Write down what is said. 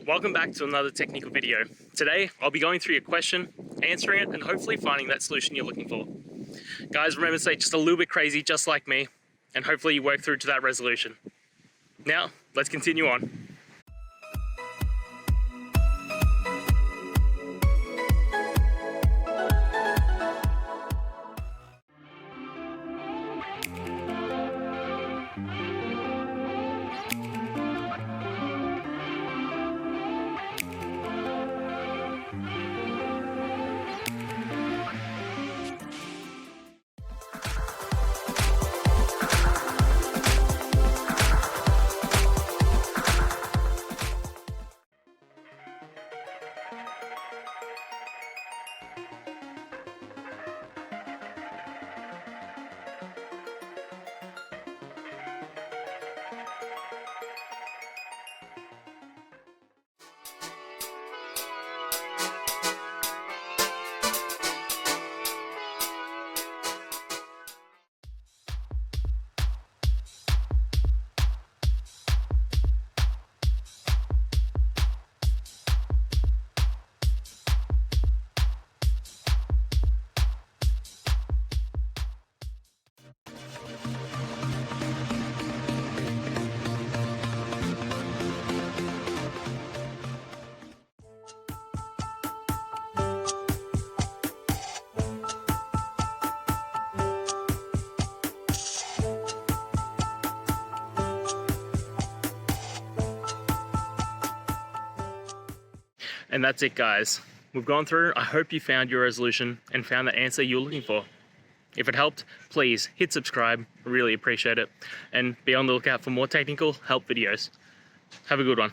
Welcome back to another technical video. Today, I'll be going through your question, answering it, and hopefully finding that solution you're looking for. Guys, remember to stay just a little bit crazy, just like me, and hopefully you work through to that resolution. Now, let's continue on. And that's it, guys. We've gone through. I hope you found your resolution and found the answer you were looking for. If it helped, please hit subscribe. I really appreciate it. And be on the lookout for more technical help videos. Have a good one.